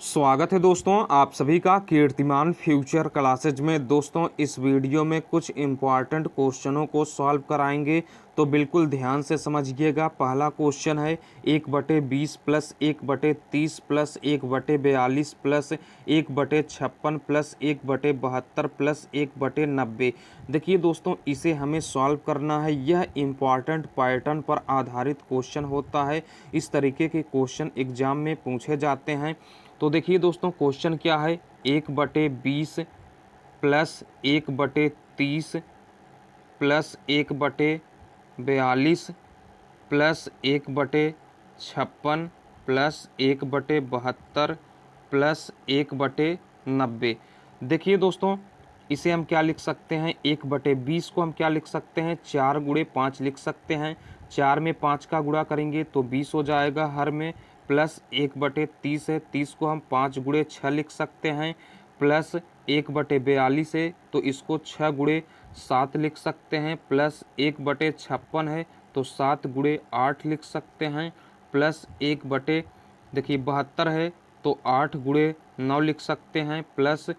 स्वागत है दोस्तों आप सभी का कीर्तिमान फ्यूचर क्लासेज में। दोस्तों इस वीडियो में कुछ इम्पॉर्टेंट क्वेश्चनों को सॉल्व कराएंगे, तो बिल्कुल ध्यान से समझिएगा। पहला क्वेश्चन है 1/20 plus 1/30 plus 1/42 plus 1/56 plus 1/72 plus 1/90। देखिए दोस्तों, इसे हमें सॉल्व करना है। यह इम्पॉर्टेंट पैटर्न पर आधारित क्वेश्चन होता है। इस तरीके के क्वेश्चन एग्जाम में पूछे जाते हैं। तो देखिए दोस्तों, क्वेश्चन क्या है, 1/20 plus 1/30 plus 1/42 plus 1/56 plus 1/72 plus 1/90। देखिए दोस्तों, इसे हम क्या लिख सकते हैं, 1/20 को हम क्या लिख सकते हैं, 4 गुणे 5 लिख सकते हैं। 4 में 5 का गुणा करेंगे तो 20 हो जाएगा हर में। प्लस 1/30 है, 30 को हम 5 गुणे 6 लिख सकते हैं। प्लस 1/42 है तो इसको 6 गुणे 7 लिख सकते हैं। प्लस 1/56 है तो 7 गुणे 8 लिख सकते हैं। प्लस 72 है तो 8 गुणे 9 लिख सकते हैं। प्लस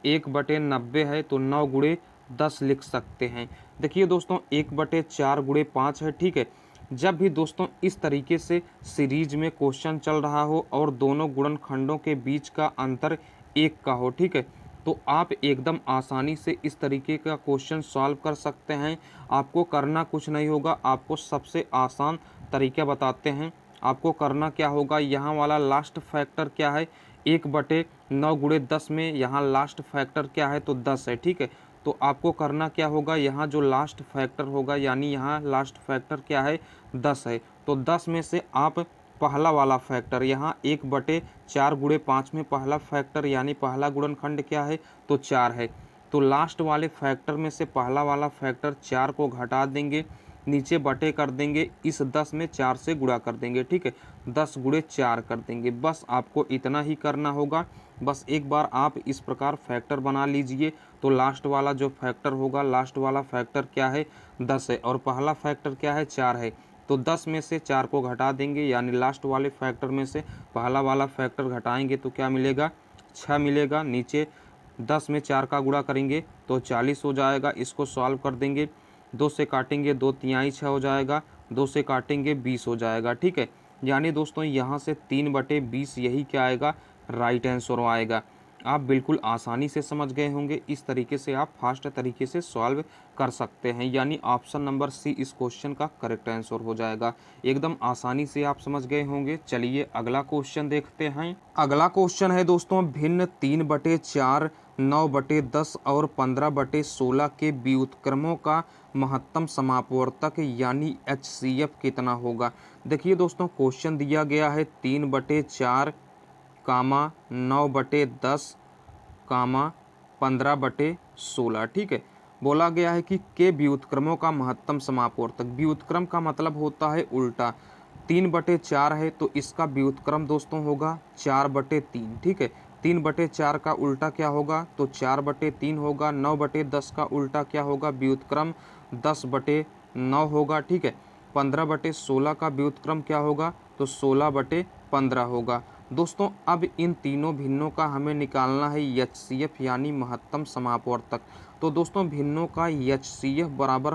1/90 है तो 9 गुणे 10 लिख सकते हैं। देखिए दोस्तों, 1/4 गुणे 5 है, ठीक है। जब भी दोस्तों इस तरीके से सीरीज में क्वेश्चन चल रहा हो और दोनों गुणनखंडों के बीच का अंतर 1 का हो, ठीक है, तो आप एकदम आसानी से इस तरीके का क्वेश्चन सॉल्व कर सकते हैं। आपको करना कुछ नहीं होगा, आपको सबसे आसान तरीका बताते हैं। आपको करना क्या होगा, यहाँ वाला लास्ट फैक्टर क्या है, 1/9 गुणे 10 में यहाँ लास्ट फैक्टर क्या है, तो 10 है, ठीक है। तो आपको करना क्या होगा, यहाँ जो लास्ट फैक्टर होगा, यानी यहाँ लास्ट फैक्टर क्या है, 10 है। तो 10 में से आप पहला वाला फैक्टर, यहाँ 1/4 गुणे 5 में पहला फैक्टर यानी पहला गुणनखंड क्या है, तो 4 है। तो लास्ट वाले फैक्टर में से पहला वाला फैक्टर 4 को घटा देंगे, नीचे बटे कर देंगे, इस 10 में 4 से गुणा कर देंगे, ठीक है, 10 गुणे 4 कर देंगे। बस आपको इतना ही करना होगा। बस एक बार आप इस प्रकार फैक्टर बना लीजिए तो लास्ट वाला जो फैक्टर होगा, लास्ट वाला फैक्टर क्या है, 10 है, और पहला फैक्टर क्या है, 4 है। तो 10 में से 4 को घटा देंगे, यानी लास्ट वाले फैक्टर में से पहला वाला फैक्टर घटाएंगे तो क्या मिलेगा, 6 मिलेगा। नीचे 10 में 4 का गुणा करेंगे तो 40 हो जाएगा। इसको सॉल्व कर देंगे, 2 से काटेंगे, 2 तिहाई 6 हो जाएगा, 2 से काटेंगे 20 हो जाएगा, ठीक है। यानी दोस्तों यहाँ से 3/20 यही क्या आएगा, राइट आंसर आएगा। आप बिल्कुल आसानी से समझ गए होंगे। इस तरीके से आप फास्ट तरीके से सॉल्व कर सकते हैं, यानी ऑप्शन नंबर सी इस क्वेश्चन का करेक्ट आंसर हो जाएगा। एकदम आसानी से आप समझ गए होंगे। चलिए अगला क्वेश्चन देखते हैं। अगला क्वेश्चन है दोस्तों, भिन्न 3/4, 9/10 और 15/16 के व्युत्क्रमों का महत्तम समापवर्तक यानी HCF कितना होगा। देखिए दोस्तों, क्वेश्चन दिया गया है 3/4 कामा 9/10 कामा 15/16, ठीक है। बोला गया है कि के व्युत्क्रमों का महत्तम समापवर्तक। व्युत्क्रम का मतलब होता है उल्टा। 3/4 है तो इसका व्युत्क्रम दोस्तों होगा 4/3, ठीक है। 3/4 का उल्टा क्या होगा, तो 4/3 होगा। 9/10 का उल्टा क्या होगा, व्युत्क्रम 10/9 होगा, ठीक है। 15/16 का व्युत्क्रम क्या होगा, तो 16/15 होगा। दोस्तों अब इन तीनों भिन्नों का हमें निकालना है HCF यानी महत्तम समापवर्तक। तो दोस्तों भिन्नों का HCF बराबर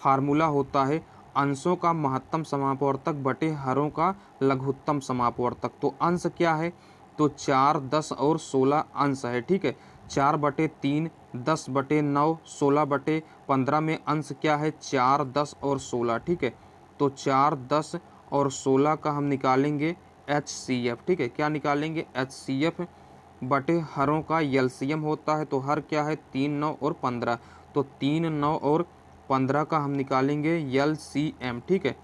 फार्मूला होता है अंशों का महत्तम समापवर्तक बटे हरों का लघुत्तम समापवर्तक। तो अंश क्या है, तो 4, 10 और 16 अंश है, ठीक है। 4/3, 10/9, 16/15 में अंश क्या है, 4, 10 और 16, ठीक है। तो 4, 10 और 16 का हम निकालेंगे HCF, ठीक है। क्या निकालेंगे, HCF बटे हरों का LCM होता है। तो हर क्या है, 3, 9 और 15। तो 3, 9 और 15 का हम निकालेंगे LCM, ठीक है।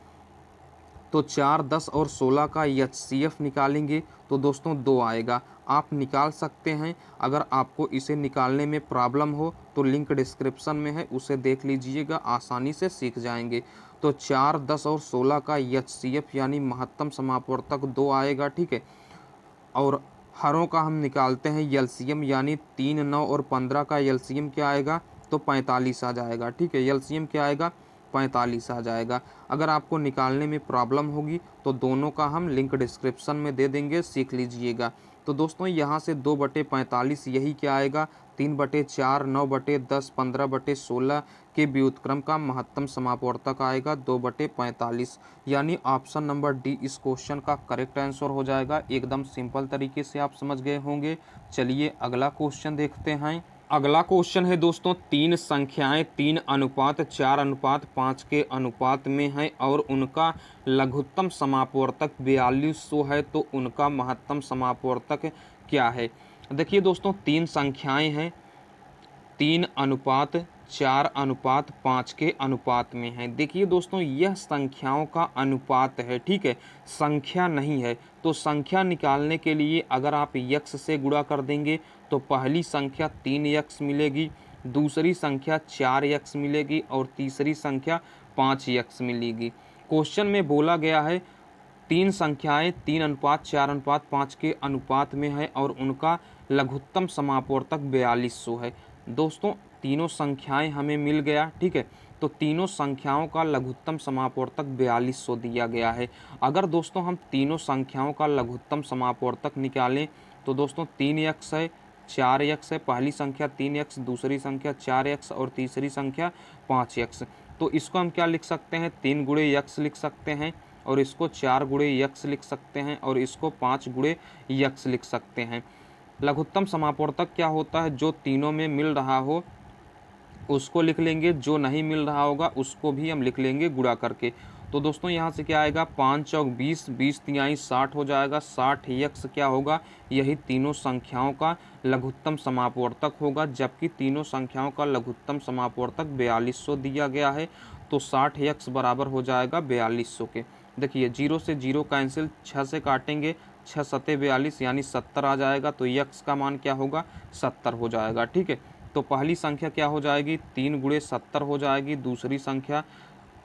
तो 4, 10 और 16 का HCF निकालेंगे तो दोस्तों 2 आएगा। आप निकाल सकते हैं। अगर आपको इसे निकालने में प्रॉब्लम हो तो लिंक डिस्क्रिप्शन में है, उसे देख लीजिएगा, आसानी से सीख जाएंगे। तो 4, 10 और 16 का HCF यानी महत्तम समापवर्तक 2 आएगा, ठीक है। और हरों का हम निकालते हैं LCM यानी 3, 9 और 15 का LCM क्या आएगा, तो 45 आ जाएगा, ठीक है। LCM क्या आएगा, 45 आ जाएगा। अगर आपको निकालने में प्रॉब्लम होगी तो दोनों का हम लिंक डिस्क्रिप्शन में दे देंगे, सीख लीजिएगा। तो दोस्तों यहाँ से 2/45 यही क्या आएगा 3/4, 9/10, 15/16 के व्युत्क्रम का महत्तम समापवर्तक आएगा 2/45। यानी ऑप्शन नंबर डी इस क्वेश्चन का करेक्ट आंसर हो जाएगा। एकदम सिंपल तरीके से आप समझ गए होंगे। चलिए अगला क्वेश्चन देखते हैं। अगला क्वेश्चन है दोस्तों, तीन संख्याएं 3:4:5 के अनुपात में हैं और उनका लघुत्तम समापवर्तक 4200 है, तो उनका महत्तम समापवर्तक क्या है। देखिए दोस्तों, तीन संख्याएं हैं 3:4:5 के अनुपात में है। देखिए दोस्तों, यह संख्याओं का अनुपात है, ठीक है, संख्या नहीं है। तो संख्या निकालने के लिए अगर आप यक्स से गुणा कर देंगे तो पहली संख्या 3x मिलेगी, दूसरी संख्या 4x मिलेगी और तीसरी संख्या 5x मिलेगी। क्वेश्चन में बोला गया है तीन संख्याएं 3:4:5 के अनुपात में है और उनका लघुत्तम समापवर्तक 4200 है। दोस्तों तीनों संख्याएं हमें मिल गया, ठीक है, तो तीनों संख्याओं का लघुत्तम समापवर्तक 4200 दिया गया है। अगर दोस्तों हम तीनों संख्याओं का लघुत्तम समापवर्तक निकालें तो दोस्तों 3x है, 4x है, पहली संख्या 3x, दूसरी संख्या 4x और तीसरी संख्या 5x। तो इसको हम क्या लिख सकते हैं, 3 गुणे x लिख सकते हैं और इसको 4 गुणे यक्स लिख सकते हैं और इसको 5 गुणे यक्स लिख सकते हैं। लघुत्तम समापवर्तक क्या होता है, जो तीनों में मिल रहा हो उसको लिख लेंगे, जो नहीं मिल रहा होगा उसको भी हम लिख लेंगे गुणा करके। तो दोस्तों यहाँ से क्या आएगा 5 चौक 20, 20 तिहाई 60 हो जाएगा। 60 यक्स क्या होगा, यही तीनों संख्याओं का लघुत्तम समापवर्तक होगा, जबकि तीनों संख्याओं का लघुत्तम समापवर्तक 4200 दिया गया है। तो 60 यक्स बराबर हो जाएगा 4200 के। देखिए 0 से 0 कैंसिल, 6 से काटेंगे, 6 सत्ते 42 यानी 70 आ जाएगा। तो यक्स का मान क्या होगा 70 हो जाएगा, ठीक है। तो पहली संख्या क्या हो जाएगी 3 गुणे 70 हो जाएगी, दूसरी संख्या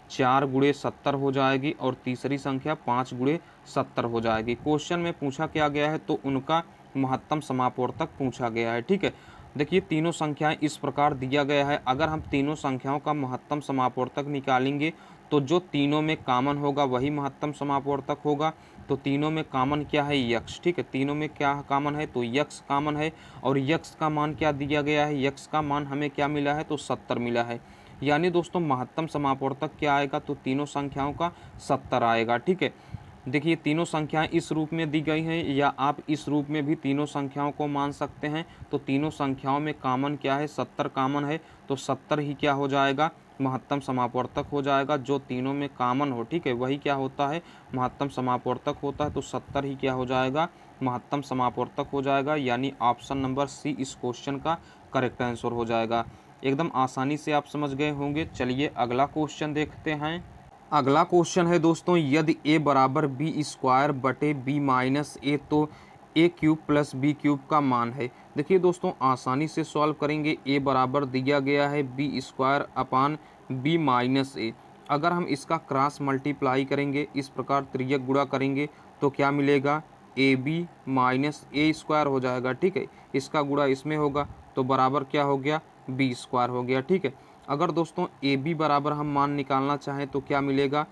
4 गुणे 70 हो जाएगी और तीसरी संख्या 5 गुणे 70 हो जाएगी। क्वेश्चन में पूछा क्या गया है, तो उनका महत्तम समापवर्तक पूछा गया है, ठीक है। देखिए तीनों संख्याएं इस प्रकार दिया गया है। अगर हम तीनों संख्याओं का महत्तम समापवर्तक निकालेंगे तो जो तीनों में कॉमन होगा वही महत्तम समापवर्तक होगा। तो तीनों में कॉमन क्या है यक्स, ठीक है, तीनों में क्या कॉमन है तो यक्स कॉमन है। और यक्स का मान क्या दिया गया है, यक्स का मान हमें क्या मिला है तो 70 मिला है। यानी दोस्तों महत्तम समापवर्तक क्या आएगा, तो तीनों संख्याओं का 70 आएगा, ठीक है। देखिए तीनों संख्याएं इस रूप में दी गई हैं, या आप इस रूप में भी तीनों संख्याओं को मान सकते हैं। तो तीनों संख्याओं में कॉमन क्या है 70 कॉमन है, तो 70 ही क्या हो जाएगा महत्तम समापवर्तक हो जाएगा। जो तीनों में कॉमन हो, ठीक है, वही क्या होता है महत्तम समापवर्तक होता है। तो 70 ही क्या हो जाएगा महत्तम समापवर्तक हो जाएगा। यानी ऑप्शन नंबर सी इस क्वेश्चन का करेक्ट आंसर हो जाएगा। एकदम आसानी से आप समझ गए होंगे। चलिए अगला क्वेश्चन देखते हैं। अगला क्वेश्चन है दोस्तों, यदि a बराबर b² / b - a तो a³ + b³ का मान है। देखिए दोस्तों आसानी से सॉल्व करेंगे। a बराबर दिया गया है b² / b - a। अगर हम इसका क्रॉस मल्टीप्लाई करेंगे, इस प्रकार त्रियक गुणा करेंगे तो क्या मिलेगा ab - a² हो जाएगा, ठीक है। इसका गुणा इसमें होगा तो बराबर क्या हो गया b² हो गया, ठीक है। अगर दोस्तों ए बी बराबर हम मान निकालना चाहें तो क्या मिलेगा,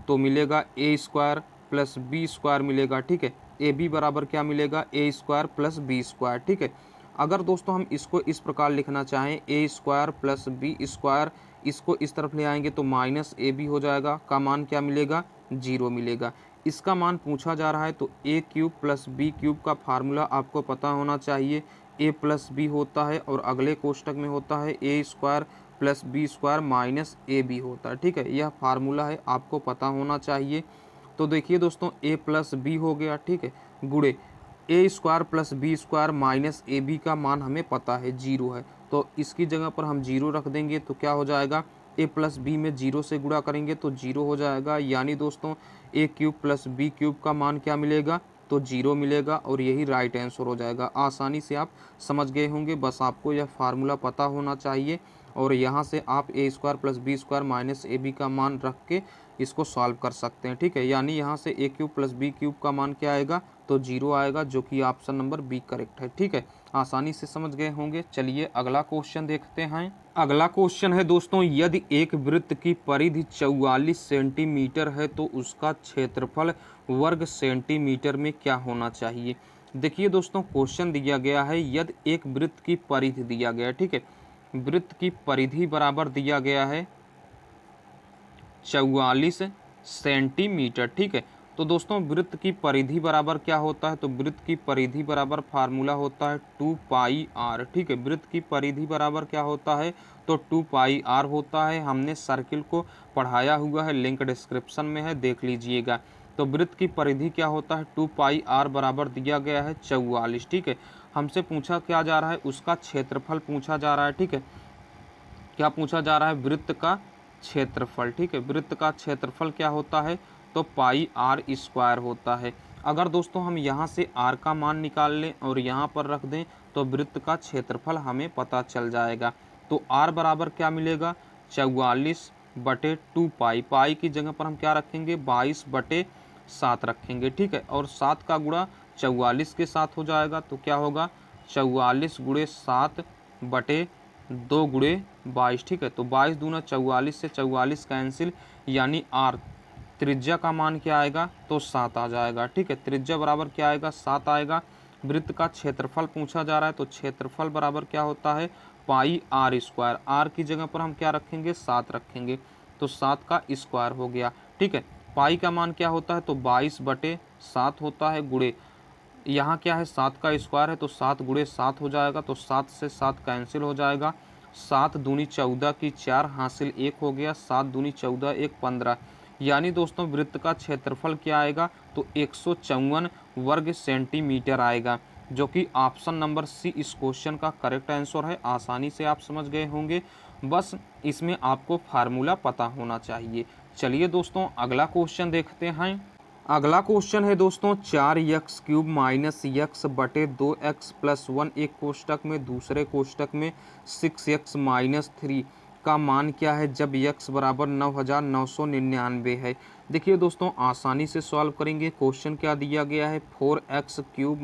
तो मिलेगा a² + b² मिलेगा, ठीक है। ए बी बराबर क्या मिलेगा a² + b², ठीक है। अगर दोस्तों हम इसको इस प्रकार लिखना चाहें a² + b², इसको इस तरफ ले आएंगे तो -ab हो जाएगा, का मान क्या मिलेगा 0 मिलेगा। इसका मान पूछा जा रहा है तो a³ + b³ का फार्मूला आपको पता होना चाहिए। a + b होता है और अगले कोष्टक में होता है a² + b² - ab होता है, ठीक है। यह फार्मूला है, आपको पता होना चाहिए। तो देखिए दोस्तों a + b हो गया, ठीक है, गुणे a² + b² - ab का मान हमें पता है 0 है। तो इसकी जगह पर हम 0 रख देंगे तो क्या हो जाएगा a + b में 0 से गुणा करेंगे तो 0 हो जाएगा। यानी दोस्तों a³ + b³ का मान क्या मिलेगा तो 0 मिलेगा और यही राइट आंसर हो जाएगा। आसानी से आप समझ गए होंगे, बस आपको यह फार्मूला पता होना चाहिए और यहाँ से आप a² + b² - ab का मान रख के इसको सॉल्व कर सकते हैं, ठीक है। यानी यहाँ से a³ + b³ का मान क्या आएगा तो 0 आएगा, जो कि ऑप्शन नंबर बी करेक्ट है, ठीक है। आसानी से समझ गए होंगे। चलिए अगला क्वेश्चन देखते हैं। अगला क्वेश्चन है दोस्तों, यदि एक वृत्त की परिधि 44 सेंटीमीटर है तो उसका क्षेत्रफल वर्ग सेंटीमीटर में क्या होना चाहिए। देखिए दोस्तों क्वेश्चन दिया गया है यदि एक वृत्त की परिधि दिया गया है, ठीक है, वृत्त की परिधि बराबर दिया गया है 44 सेंटीमीटर, ठीक है। तो दोस्तों वृत्त की परिधि बराबर क्या होता है, तो वृत्त की परिधि बराबर फार्मूला होता है 2πr, ठीक है। वृत्त की परिधि बराबर क्या होता है, तो 2πr होता है। हमने सर्किल को पढ़ाया हुआ है, लिंक डिस्क्रिप्शन में है, देख लीजिएगा। तो वृत्त की परिधि क्या होता है, 2πr बराबर दिया गया है 44, ठीक है। हमसे पूछा क्या जा रहा है, उसका क्षेत्रफल पूछा जा रहा है, ठीक है। क्या पूछा जा रहा है, वृत्त का क्षेत्रफल, ठीक है। वृत्त का क्षेत्रफल क्या होता है, तो πr² होता है। अगर दोस्तों हम यहाँ से r का मान निकाल लें और यहाँ पर रख दें तो वृत्त का क्षेत्रफल हमें पता चल जाएगा। तो r बराबर क्या मिलेगा, 44/2π। पाई की जगह पर हम क्या रखेंगे, 22/7 रखेंगे, ठीक है। और 7 का गुणा 44 के साथ हो जाएगा, तो क्या होगा 44 × 7/2 × 22, ठीक है। तो 22 दूना 44 से 44 कैंसिल, यानी r त्रिज्या का मान क्या आएगा, तो 7 आ जाएगा, ठीक है। त्रिज्या बराबर क्या आएगा, 7 आएगा। वृत्त का क्षेत्रफल पूछा जा रहा है, तो क्षेत्रफल बराबर क्या होता है, πr²। r की जगह पर हम क्या रखेंगे, 7 रखेंगे, तो 7 का स्क्वायर हो गया, ठीक है। पाई का मान क्या होता है, तो 22/7 होता है, गुणे यहाँ क्या है 7 का स्क्वायर है, तो 7 × 7 हो जाएगा, तो 7 से 7 कैंसिल हो जाएगा। 7 दूनी 14 की 4 हासिल 1 हो गया, 7 दूनी 14 1 15, यानी दोस्तों वृत्त का क्षेत्रफल क्या आएगा, तो 154 वर्ग सेंटीमीटर आएगा, जो कि ऑप्शन नंबर सी इस क्वेश्चन का करेक्ट आंसर है। आसानी से आप समझ गए होंगे, बस इसमें आपको फार्मूला पता होना चाहिए। चलिए दोस्तों अगला क्वेश्चन देखते हैं। अगला क्वेश्चन है दोस्तों 4x³ - x/2x + 1 एक कोष्टक में, दूसरे कोष्टक में 6x - 3 का मान क्या है जब x बराबर 9999 है। देखिए दोस्तों आसानी से सॉल्व करेंगे। क्वेश्चन क्या दिया गया है, 4x³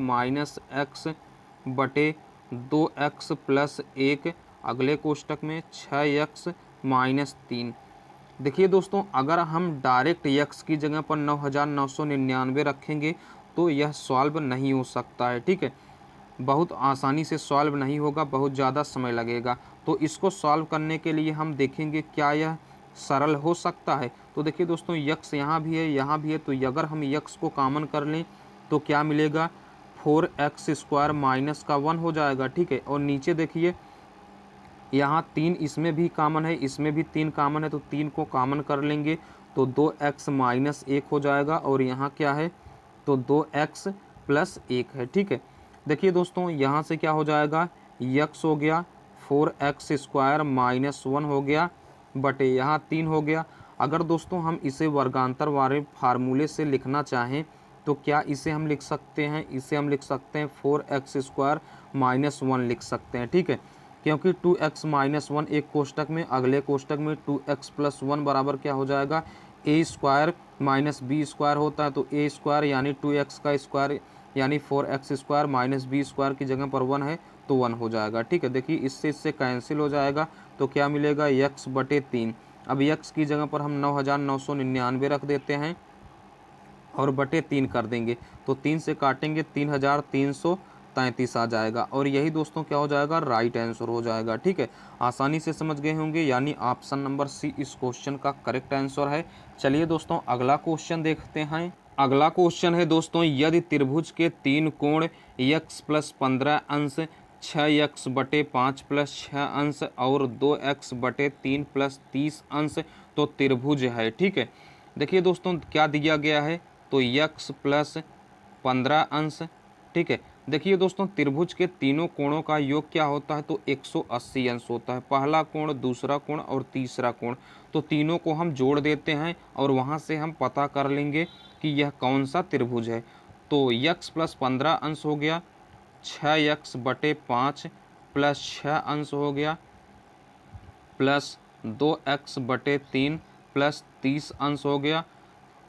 - x/2x + 1, अगले कोष्टक में 6x - 3। देखिए दोस्तों अगर हम डायरेक्ट x की जगह पर 9999 रखेंगे तो यह सॉल्व नहीं हो सकता है, ठीक है। बहुत आसानी से सॉल्व नहीं होगा, बहुत ज़्यादा समय लगेगा। तो इसको सॉल्व करने के लिए हम देखेंगे क्या यह सरल हो सकता है। तो देखिए दोस्तों x यहाँ भी है, यहाँ भी है, तो अगर हम x को कॉमन कर लें तो क्या मिलेगा, 4x² माइनस का 1 हो जाएगा, ठीक है। और नीचे देखिए यहाँ 3 इसमें भी कॉमन है, इसमें भी 3 कॉमन है, तो 3 को कॉमन कर लेंगे तो 2x - 1 हो जाएगा। और यहाँ क्या है, तो 2x + 1 है, ठीक है। देखिए दोस्तों यहाँ से क्या हो जाएगा, x हो गया 4x² - 1 हो गया, बटे यहाँ 3 हो गया। अगर दोस्तों हम इसे वर्गांतर वाले फार्मूले से लिखना चाहें तो क्या इसे हम लिख सकते हैं, इसे हम लिख सकते हैं 4x² - 1 लिख सकते हैं, ठीक है। क्योंकि 2x - 1 एक कोष्टक में, अगले कोष्टक में 2x + 1 बराबर क्या हो जाएगा, a² - b² होता है, तो a² यानी 2x का स्क्वायर यानी 4x² - b² की जगह पर 1 है तो 1 हो जाएगा, ठीक है। देखिए इससे कैंसिल हो जाएगा, तो क्या मिलेगा, x/3। अब x की जगह पर हम 9999 रख देते हैं और बटे 3 कर देंगे, तो 3 से काटेंगे 3333 आ जाएगा। और यही दोस्तों क्या हो जाएगा, राइट आंसर हो जाएगा, ठीक है। आसानी से समझ गए होंगे, यानी ऑप्शन नंबर सी इस क्वेश्चन का करेक्ट आंसर है। चलिए दोस्तों अगला क्वेश्चन देखते हैं। अगला क्वेश्चन है दोस्तों, यदि त्रिभुज के 3 कोण x + 15 अंश, 6x/5 + 6 अंश और 2x/3 + 30 अंश तो त्रिभुज है, ठीक है। देखिए दोस्तों क्या दिया गया है, तो x + 15 अंश, ठीक है। देखिए दोस्तों त्रिभुज के तीनों कोणों का योग क्या होता है, तो 180 अंश होता है। पहला कोण, दूसरा कोण और तीसरा कोण, तो तीनों को हम जोड़ देते हैं और वहां से हम पता कर लेंगे कि यह कौन सा त्रिभुज है। तो x + 15 अंश हो गया, 6x/5 + 6 अंश हो गया, प्लस 2x/3 + 30 अंश हो गया,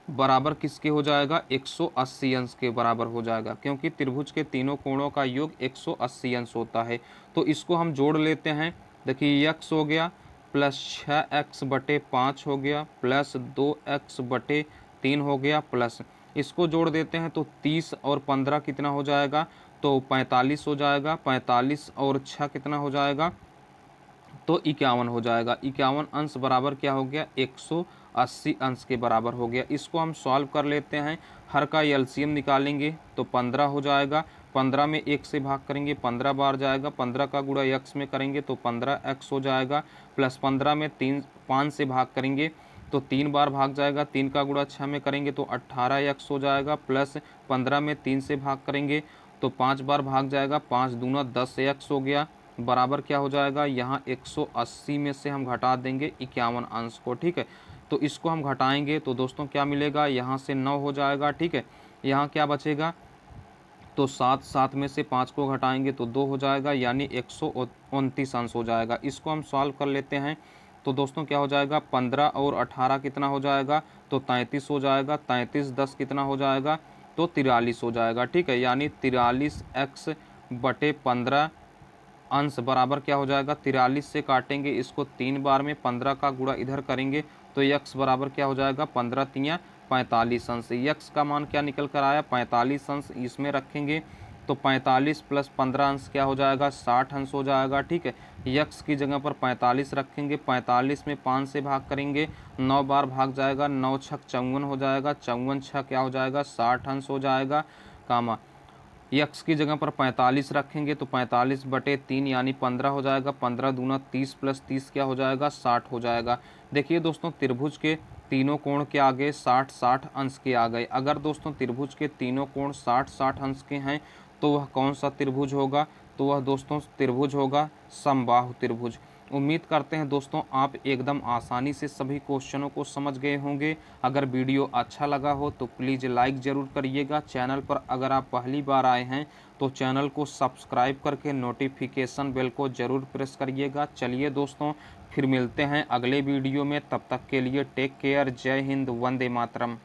बराबर किसके हो जाएगा, 180 अंश के बराबर हो जाएगा, क्योंकि त्रिभुज के तीनों कोणों का योग 180 अंश होता है। तो इसको हम जोड़ लेते हैं। देखिए x हो गया प्लस 6x/5 हो गया प्लस 2x/3 हो गया प्लस इसको जोड़ देते हैं तो 30 और 15 कितना हो जाएगा, तो 45 हो जाएगा। 45 और 6 कितना हो जाएगा, तो 51 हो जाएगा। 51 अंश बराबर क्या हो गया, 180 अंश के बराबर हो गया। इसको हम सॉल्व कर लेते हैं, हर का एलसीएम निकालेंगे तो 15 हो जाएगा। 15 में 1 से भाग करेंगे 15 बार जाएगा, 15 का गुणा x में करेंगे तो 15x हो जाएगा, प्लस 15 में 5 से भाग करेंगे तो 3 बार भाग जाएगा, 3 का गुणा 6 में करेंगे तो 18x हो जाएगा, प्लस 15 में 3 से भाग करेंगे तो 5 बार भाग जाएगा, 5 दूना 10x हो गया, बराबर क्या हो जाएगा, यहाँ 180 में से हम घटा देंगे 51 अंश को। ठीक है, तो इसको हम घटाएंगे तो दोस्तों क्या मिलेगा, यहाँ से 9 हो जाएगा। ठीक है, यहाँ क्या बचेगा, तो 7, 7 में से 5 को घटाएंगे तो 2 हो जाएगा, यानी 129 अंश हो जाएगा। इसको हम सॉल्व कर लेते हैं तो दोस्तों क्या हो जाएगा, 15 और 18 कितना हो जाएगा, तो 33 हो जाएगा। 33 10 कितना हो जाएगा, तो 43 हो जाएगा। ठीक है, यानी 43x/15 अंश बराबर क्या हो जाएगा, 43 से काटेंगे इसको 3 बार में, 15 का गुणा इधर करेंगे तो x बराबर क्या हो जाएगा, 15 तियाँ 45 अंश। x का मान क्या निकल कर आया, 45 अंश। इसमें रखेंगे तो 45 प्लस 15 अंश क्या हो जाएगा, 60 अंश हो जाएगा। ठीक है, x की जगह पर 45 रखेंगे, 45 में 5 से भाग करेंगे, 9 बार भाग जाएगा, 9 छक 54 हो जाएगा, 54 छक क्या हो जाएगा, 60 अंश हो जाएगा। कामा x की जगह पर 45 रखेंगे तो 45/3 यानी 15 हो जाएगा, 15 दूना 30 प्लस 30 क्या हो जाएगा, 60 हो जाएगा। देखिए दोस्तों, त्रिभुज के तीनों कोण के आगे 60-60 अंश के आ गए। अगर दोस्तों त्रिभुज के तीनों कोण 60-60 अंश के हैं तो वह कौन सा त्रिभुज होगा, तो वह दोस्तों त्रिभुज होगा समबाहु त्रिभुज। उम्मीद करते हैं दोस्तों आप एकदम आसानी से सभी क्वेश्चनों को समझ गए होंगे। अगर वीडियो अच्छा लगा हो तो प्लीज़ लाइक ज़रूर करिएगा। चैनल पर अगर आप पहली बार आए हैं तो चैनल को सब्सक्राइब करके नोटिफिकेशन बेल को ज़रूर प्रेस करिएगा। चलिए दोस्तों, फिर मिलते हैं अगले वीडियो में, तब तक के लिए टेक केयर। जय हिंद, वंदे मातरम।